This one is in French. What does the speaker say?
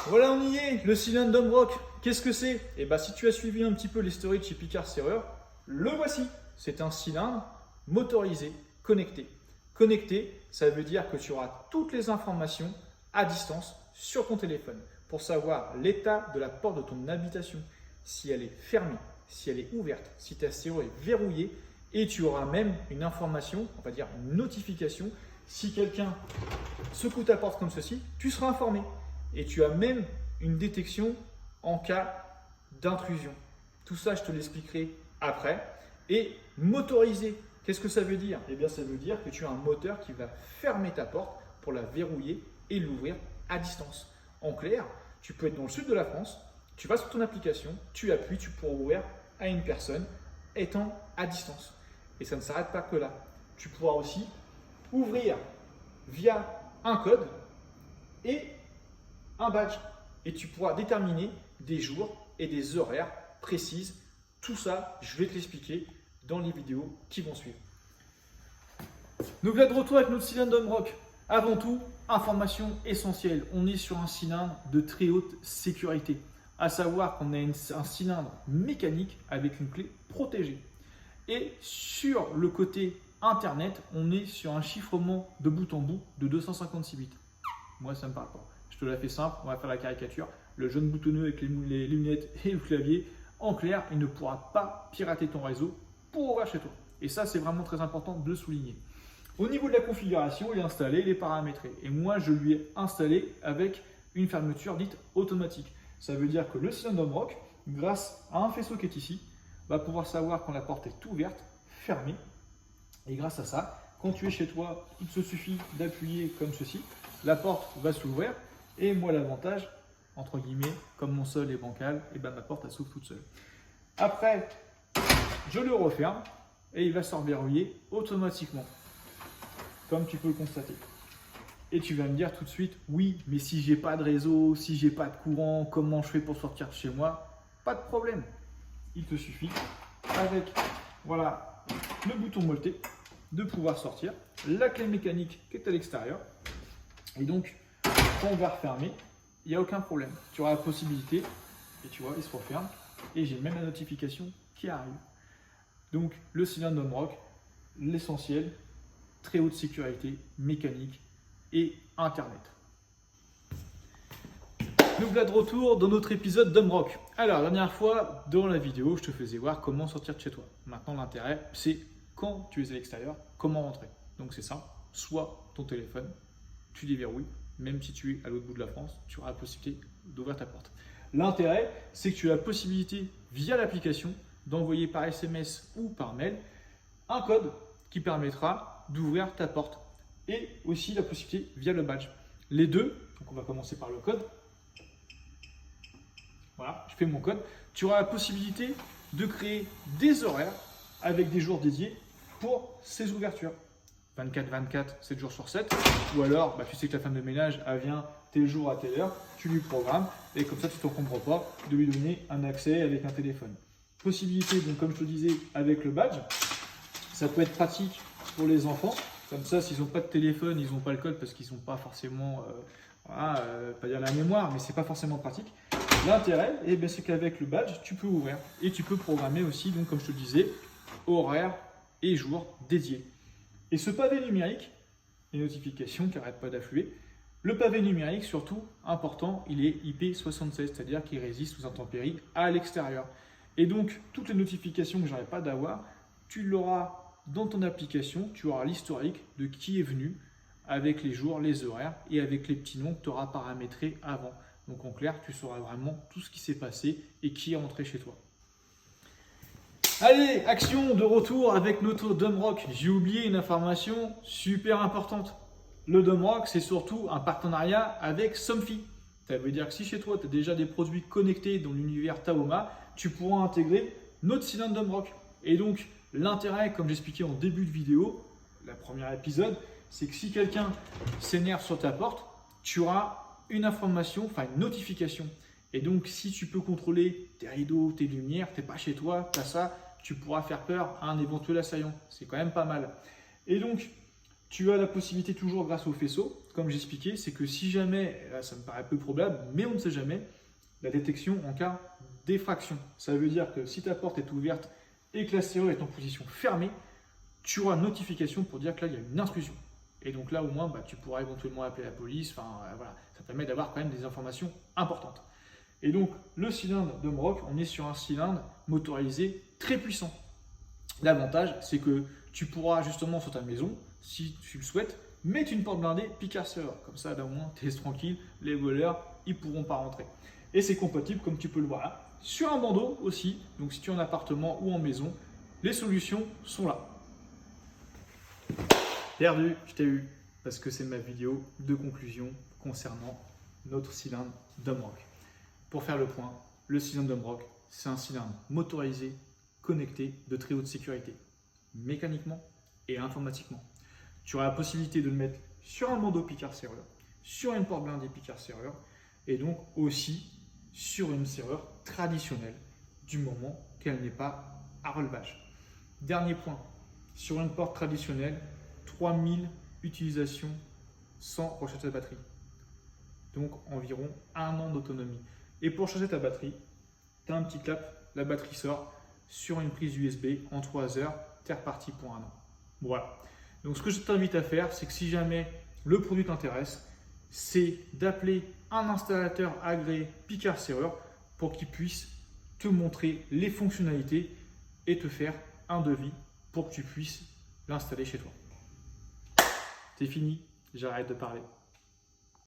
Voilà, on y est, le cylindre Domrock. Qu'est-ce que c'est? Eh bien, si tu as suivi un petit peu les stories de chez Picard Serrure, le voici. C'est un cylindre motorisé, connecté. Connecté, ça veut dire que tu auras toutes les informations à distance sur ton téléphone pour savoir l'état de la porte de ton habitation, si elle est fermée, si elle est ouverte, si ta serrure est verrouillée, et tu auras même une information, on va dire une notification. Si quelqu'un secoue ta porte comme ceci, tu seras informé. Et tu as même une détection en cas d'intrusion. Tout ça, je te l'expliquerai après. Et motorisé, qu'est-ce que ça veut dire? Eh bien, ça veut dire que tu as un moteur qui va fermer ta porte pour la verrouiller et l'ouvrir à distance. En clair, tu peux être dans le sud de la France, tu vas sur ton application, tu appuies, tu pourras ouvrir à une personne étant à distance. Et ça ne s'arrête pas que là. Tu pourras aussi ouvrir via un code et un badge. Et tu pourras déterminer des jours et des horaires précises. Tout ça, je vais te l'expliquer dans les vidéos qui vont suivre. Nous voilà de retour avec notre cylindre Domrock. Avant tout, information essentielle. On est sur un cylindre de très haute sécurité. À savoir qu'on a un cylindre mécanique avec une clé protégée. Et sur le côté Internet, on est sur un chiffrement de bout en bout de 256 bits. Moi, ça me parle pas. Je te la fais simple, on va faire la caricature. Le jeune boutonneux avec les lunettes et le clavier, en clair, il ne pourra pas pirater ton réseau pour ouvrir chez toi. Et ça, c'est vraiment très important de le souligner. Au niveau de la configuration, il est installé, il est paramétré. Et moi, je lui ai installé avec une fermeture dite automatique. Ça veut dire que le cylindre Domrock, grâce à un faisceau qui est ici, va pouvoir savoir quand la porte est ouverte, fermée. Et grâce à ça, quand tu es chez toi, il te suffit d'appuyer comme ceci. La porte va s'ouvrir. Et moi, l'avantage, entre guillemets, comme mon sol est bancal, et ben ma porte elle s'ouvre toute seule. Après, je le referme et il va se reverrouiller automatiquement, comme tu peux le constater. Et tu vas me dire tout de suite, oui, mais si j'ai pas de réseau, si j'ai pas de courant, comment je fais pour sortir de chez moi? Pas de problème. Il te suffit, avec voilà, le bouton molleté, de pouvoir sortir, la clé mécanique qui est à l'extérieur. Et donc, quand on va refermer, il n'y a aucun problème. Tu auras la possibilité, et tu vois, il se referme, et j'ai même la notification qui arrive. Donc, le cylindre Domrock, l'essentiel, très haute sécurité, mécanique et Internet. Nous voilà de retour dans notre épisode Domrock. Alors, la dernière fois, dans la vidéo, je te faisais voir comment sortir de chez toi. Maintenant, l'intérêt, c'est quand tu es à l'extérieur, comment rentrer. Donc, c'est ça. Soit ton téléphone, tu déverrouilles, même si tu es à l'autre bout de la France, tu auras la possibilité d'ouvrir ta porte. L'intérêt, c'est que tu as la possibilité, via l'application, d'envoyer par SMS ou par mail un code qui permettra d'ouvrir ta porte. Et aussi la possibilité via le badge. Les deux, donc on va commencer par le code. Voilà, je fais mon code. Tu auras la possibilité de créer des horaires avec des jours dédiés pour ces ouvertures. 24-24, 7 jours sur 7. Ou alors, tu sais que la femme de ménage, elle vient tel jour à telle heure, tu lui programmes et comme ça, tu ne t'encombres pas de lui donner un accès avec un téléphone. Possibilité, donc comme je te disais, avec le badge. Ça peut être pratique pour les enfants. Comme ça, s'ils n'ont pas de téléphone, ils n'ont pas le code parce qu'ils n'ont pas forcément, pas dire la mémoire, mais c'est pas forcément pratique. L'intérêt, c'est qu'avec le badge, tu peux ouvrir et tu peux programmer aussi, donc comme je te disais, horaires et jours dédiés. Et ce pavé numérique, les notifications qui n'arrêtent pas d'affluer, le pavé numérique surtout, important, il est IP76, c'est-à-dire qu'il résiste aux intempéries à l'extérieur. Et donc, toutes les notifications que je n'arrête pas d'avoir, tu l'auras dans ton application, tu auras l'historique de qui est venu avec les jours, les horaires et avec les petits noms que tu auras paramétrés avant. Donc en clair, tu sauras vraiment tout ce qui s'est passé et qui est rentré chez toi. Allez, action de retour avec notre Domrock. J'ai oublié une information super importante. Le Domrock, c'est surtout un partenariat avec Somfy. Ça veut dire que si chez toi, tu as déjà des produits connectés dans l'univers Tahoma, tu pourras intégrer notre cylindre Domrock. Et donc, l'intérêt, comme j'expliquais en début de vidéo, le premier épisode, c'est que si quelqu'un s'énerve sur ta porte, tu auras une information, enfin une notification. Et donc, si tu peux contrôler tes rideaux, tes lumières, tu n'es pas chez toi, tu as ça, tu pourras faire peur à un éventuel assaillant. C'est quand même pas mal. Et donc, Tu as la possibilité toujours grâce au faisceau, comme j'expliquais, c'est que si jamais, là ça me paraît peu probable, mais on ne sait jamais, la détection en cas d'effraction. Ça veut dire que si ta porte est ouverte et que la serrure est en position fermée, tu auras une notification pour dire que là il y a une intrusion. Et donc là au moins tu pourras éventuellement appeler la police, voilà, ça permet d'avoir quand même des informations importantes. Et donc le cylindre de Mroc, on est sur un cylindre motorisé très puissant. L'avantage c'est que tu pourras justement sur ta maison, si tu le souhaites, mettre une porte blindée Picard Serrure. Comme ça, là au moins, tu es tranquille, les voleurs, ils ne pourront pas rentrer. Et c'est compatible, comme tu peux le voir là, sur un bandeau aussi. Donc si tu es en appartement ou en maison, les solutions sont là. Perdu, je t'ai eu, parce que c'est ma vidéo de conclusion concernant notre cylindre Domrock. Pour faire le point, le cylindre Domrock, c'est un cylindre motorisé, connecté, de très haute sécurité, mécaniquement et informatiquement. Tu auras la possibilité de le mettre sur un bandeau Picard Serrure, sur une porte blindée Picard Serrure, et donc aussi sur une serrure traditionnelle, du moment qu'elle n'est pas à relevage. Dernier point, sur une porte traditionnelle, 3000 utilisations sans recharger ta batterie. Donc environ 1 an d'autonomie. Et pour charger ta batterie, tu as un petit clap, la batterie sort sur une prise USB en 3 heures, tu es reparti pour 1 an. Voilà. Donc ce que je t'invite à faire, c'est que si jamais le produit t'intéresse, c'est d'appeler un installateur agréé Picard Serrure pour qu'il puisse te montrer les fonctionnalités et te faire un devis pour que tu puisses l'installer chez toi. C'est fini, j'arrête de parler.